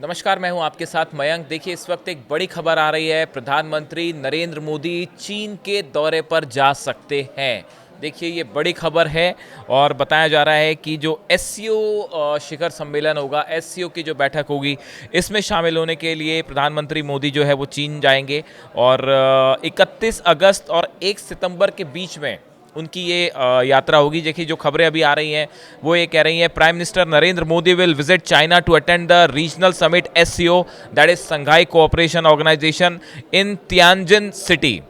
नमस्कार, मैं हूं आपके साथ मयंक। देखिए, इस वक्त एक बड़ी खबर आ रही है। प्रधानमंत्री नरेंद्र मोदी चीन के दौरे पर जा सकते हैं। देखिए, ये बड़ी खबर है और बताया जा रहा है कि जो एससीओ शिखर सम्मेलन होगा, एससीओ की जो बैठक होगी, इसमें शामिल होने के लिए प्रधानमंत्री मोदी जो है वो चीन जाएंगे और 31 अगस्त और 1 सितंबर के बीच में उनकी ये यात्रा होगी। देखिए, जो खबरें अभी आ रही हैं वो ये कह रही हैं, prime minister Narendra Modi will visit China to attend the regional summit SCO, that is Shanghai Cooperation Organisation, in Tianjin city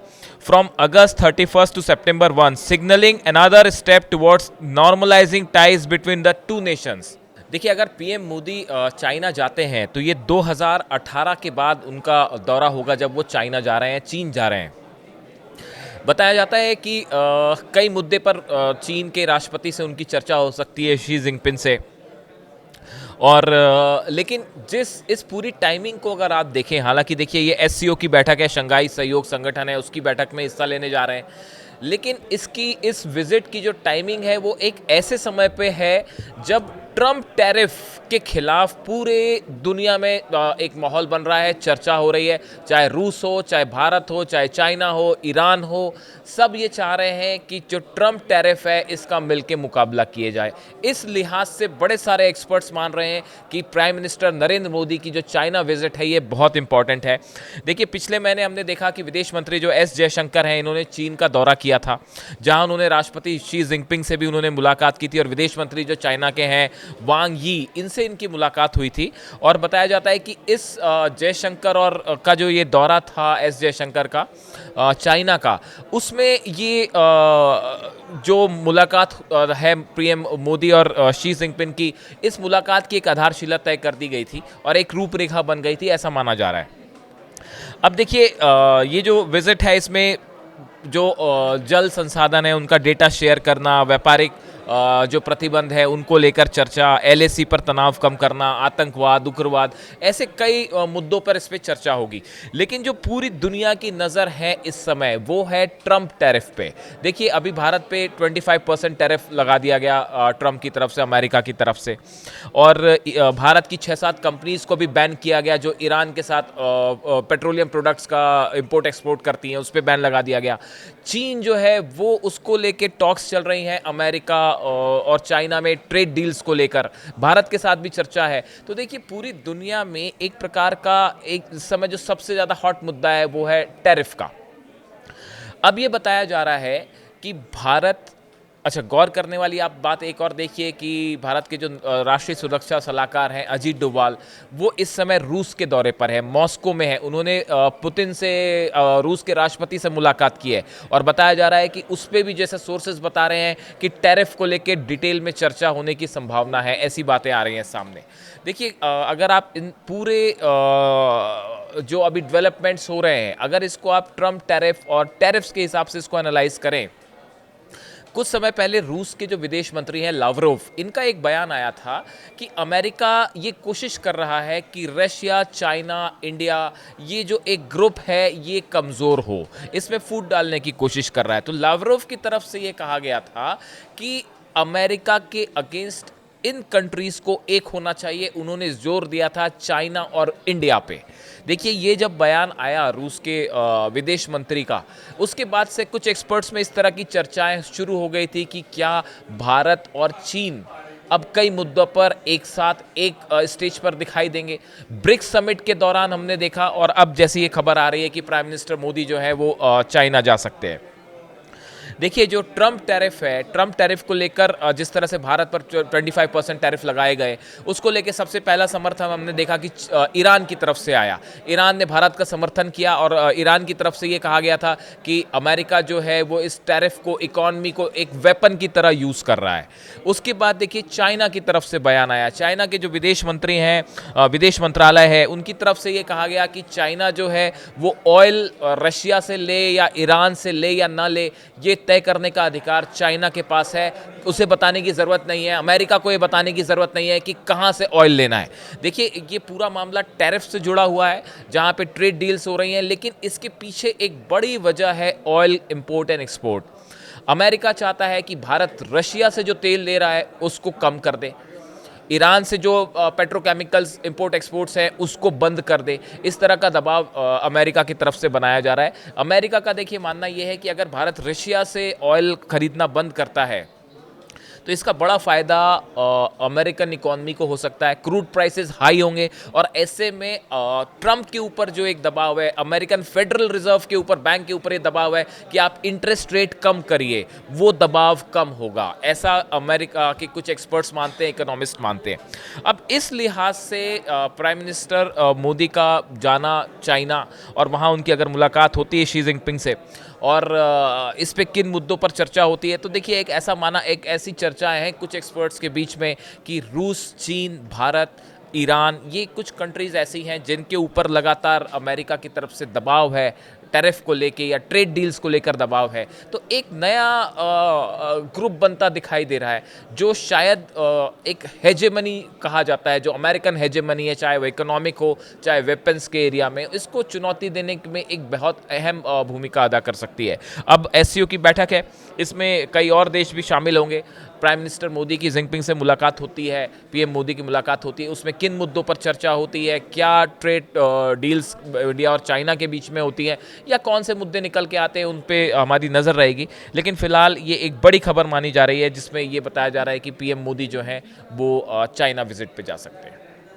from August 31st to September 1, signaling another step towards normalizing ties between the two nations. देखिए, अगर PM Modi China जाते हैं तो ये 2018 के बाद उनका दौरा होगा, जब वो चाइना जा रहे हैं, चीन जा रहे हैं। बताया जाता है कि कई मुद्दे पर चीन के राष्ट्रपति से उनकी चर्चा हो सकती है, शी जिनपिंग से। और लेकिन इस पूरी टाइमिंग को अगर आप देखें, हालांकि देखिए ये एससीओ की बैठक है, शंघाई सहयोग संगठन है, उसकी बैठक में हिस्सा लेने जा रहे हैं, लेकिन इस विजिट की जो टाइमिंग है वो एक ऐसे समय पे है जब ट्रम्प टैरिफ के खिलाफ पूरे दुनिया में एक माहौल बन रहा है, चर्चा हो रही है। चाहे रूस हो, चाहे भारत हो, चाहे चाइना हो, ईरान हो, सब ये चाह रहे हैं कि जो ट्रम्प टैरिफ है इसका मिलके मुकाबला किए जाए। इस लिहाज से बड़े सारे एक्सपर्ट्स मान रहे हैं कि प्राइम मिनिस्टर नरेंद्र मोदी की जो चाइना विजिट है ये बहुत इंपॉर्टेंट है। देखिए, पिछले महीने हमने देखा कि विदेश मंत्री जो एस जयशंकर हैं, इन्होंने चीन का दौरा किया था, जहां उन्होंने राष्ट्रपति शी जिनपिंग से भी उन्होंने मुलाकात की थी, और विदेश मंत्री जो चाइना के हैं वांग यी, इनसे इनकी मुलाकात हुई थी। और बताया जाता है कि इस जयशंकर और का जो ये दौरा था, एस जयशंकर का चाइना का, उसमें ये जो मुलाकात है पीएम मोदी और शी जिनपिंग की, इस मुलाकात की एक आधारशिला तय कर दी गई थी और एक रूपरेखा बन गई थी, ऐसा माना जा रहा है। अब देखिए, ये जो विजिट है इसमें जो जल संसाधन है उनका डेटा शेयर करना, व्यापारिक जो प्रतिबंध है उनको लेकर चर्चा, एलएसी पर तनाव कम करना, आतंकवाद, उग्रवाद, ऐसे कई मुद्दों पर इस पर चर्चा होगी। लेकिन जो पूरी दुनिया की नज़र है इस समय वो है ट्रम्प टैरिफ पे। देखिए, अभी भारत पे 25% टैरिफ लगा दिया गया ट्रम्प की तरफ से, अमेरिका की तरफ से, और भारत की 6-7 कंपनीज को भी बैन किया गया जो ईरान के साथ पेट्रोलियम प्रोडक्ट्स का इंपोर्ट एक्सपोर्ट करती हैं, उस पर बैन लगा दिया गया। चीन जो है वो उसको लेके टॉक्स चल रही हैं अमेरिका और चाइना में, ट्रेड डील्स को लेकर भारत के साथ भी चर्चा है। तो देखिए, पूरी दुनिया में एक प्रकार का एक समय जो सबसे ज़्यादा हॉट मुद्दा है वो है टैरिफ का। अब ये बताया जा रहा है कि भारत, अच्छा, गौर करने वाली आप बात एक और देखिए कि भारत के जो राष्ट्रीय सुरक्षा सलाहकार हैं अजीत डोभाल, वो इस समय रूस के दौरे पर है, मॉस्को में है। उन्होंने पुतिन से, रूस के राष्ट्रपति से मुलाकात की है और बताया जा रहा है कि उस पर भी, जैसे सोर्सेज बता रहे हैं, कि टैरिफ को लेकर डिटेल में चर्चा होने की संभावना है, ऐसी बातें आ रही हैं सामने। देखिए, अगर आप इन पूरे जो अभी डेवलपमेंट्स हो रहे हैं, अगर इसको आप ट्रम्प टैरिफ और टैरिफ्स के हिसाब से इसको एनालाइज करें, कुछ समय पहले रूस के जो विदेश मंत्री हैं लावरोव, इनका एक बयान आया था कि अमेरिका ये कोशिश कर रहा है कि रशिया, चाइना, इंडिया, ये जो एक ग्रुप है ये कमज़ोर हो, इसमें फूट डालने की कोशिश कर रहा है। तो लावरोव की तरफ से ये कहा गया था कि अमेरिका के अगेंस्ट इन कंट्रीज़ को एक होना चाहिए। उन्होंने जोर दिया था चाइना और इंडिया पे। देखिए, ये जब बयान आया रूस के विदेश मंत्री का, उसके बाद से कुछ एक्सपर्ट्स में इस तरह की चर्चाएं शुरू हो गई थी कि क्या भारत और चीन अब कई मुद्दों पर एक साथ एक स्टेज पर दिखाई देंगे। ब्रिक्स समिट के दौरान हमने देखा, और अब जैसी ये खबर आ रही है कि प्राइम मिनिस्टर मोदी जो है वो चाइना जा सकते हैं। देखिए, जो ट्रम्प टैरिफ है, ट्रम्प टैरिफ को लेकर जिस तरह से भारत पर 25% टैरिफ लगाए गए, उसको लेकर सबसे पहला समर्थन हमने देखा कि ईरान की तरफ से आया। ईरान ने भारत का समर्थन किया और ईरान की तरफ से ये कहा गया था कि अमेरिका जो है वो इस टैरिफ को इकॉनमी को एक वेपन की तरह यूज़ कर रहा है। उसके बाद देखिए, चाइना की तरफ से बयान आया। चाइना के जो विदेश मंत्री हैं, विदेश मंत्रालय है, उनकी तरफ से ये कहा गया कि चाइना जो है वो ऑयल रशिया से ले या ईरान से ले या ना ले, ये तय करने का अधिकार चाइना के पास है। उसे बताने की ज़रूरत नहीं है, अमेरिका को ये बताने की ज़रूरत नहीं है कि कहाँ से ऑयल लेना है। देखिए, ये पूरा मामला टैरिफ से जुड़ा हुआ है, जहाँ पे ट्रेड डील्स हो रही हैं, लेकिन इसके पीछे एक बड़ी वजह है oil import and export. America चाहता है कि भारत रशिया से जो तेल ले रहा है उसको कम कर दे। ईरान से जो पेट्रोकेमिकल्स इंपोर्ट एक्सपोर्ट्स हैं उसको बंद कर दे। इस तरह का दबाव अमेरिका की तरफ से बनाया जा रहा है। अमेरिका का देखिए मानना ये है कि अगर भारत रशिया से ऑयल खरीदना बंद करता है तो इसका बड़ा फ़ायदा अमेरिकन इकॉनमी को हो सकता है। क्रूड प्राइसेस हाई होंगे और ऐसे में ट्रंप के ऊपर जो एक दबाव है, अमेरिकन फेडरल रिजर्व के ऊपर, बैंक के ऊपर ये दबाव है कि आप इंटरेस्ट रेट कम करिए, वो दबाव कम होगा। ऐसा अमेरिका के कुछ एक्सपर्ट्स मानते हैं, इकोनॉमिस्ट मानते हैं। अब इस लिहाज से प्राइम मिनिस्टर मोदी का जाना चाइना और वहाँ उनकी अगर मुलाकात होती है शी जिनपिंग से और इस पे किन मुद्दों पर चर्चा होती है, तो देखिए एक ऐसी चर्चाएं हैं कुछ एक्सपर्ट्स के बीच में कि रूस, चीन, भारत, ईरान, ये कुछ कंट्रीज़ ऐसी हैं जिनके ऊपर लगातार अमेरिका की तरफ से दबाव है, टैरिफ को लेके या ट्रेड डील्स को लेकर दबाव है। तो एक नया ग्रुप बनता दिखाई दे रहा है जो शायद एक हेजेमनी कहा जाता है, जो अमेरिकन हेजेमनी है, चाहे वो इकोनॉमिक हो चाहे वेपन्स के एरिया में, इसको चुनौती देने में एक बहुत अहम भूमिका अदा कर सकती है। अब एससीओ की बैठक है, इसमें कई और देश भी शामिल होंगे। प्राइम मिनिस्टर मोदी की जिनपिंग से मुलाकात होती है, पीएम मोदी की मुलाकात होती है, उसमें किन मुद्दों पर चर्चा होती है, क्या ट्रेड डील्स इंडिया और चाइना के बीच में होती हैं या कौन से मुद्दे निकल के आते हैं, उन पे हमारी नज़र रहेगी। लेकिन फिलहाल ये एक बड़ी खबर मानी जा रही है जिसमें ये बताया जा रहा है कि पीएम मोदी जो हैं वो चाइना विजिट पे जा सकते हैं।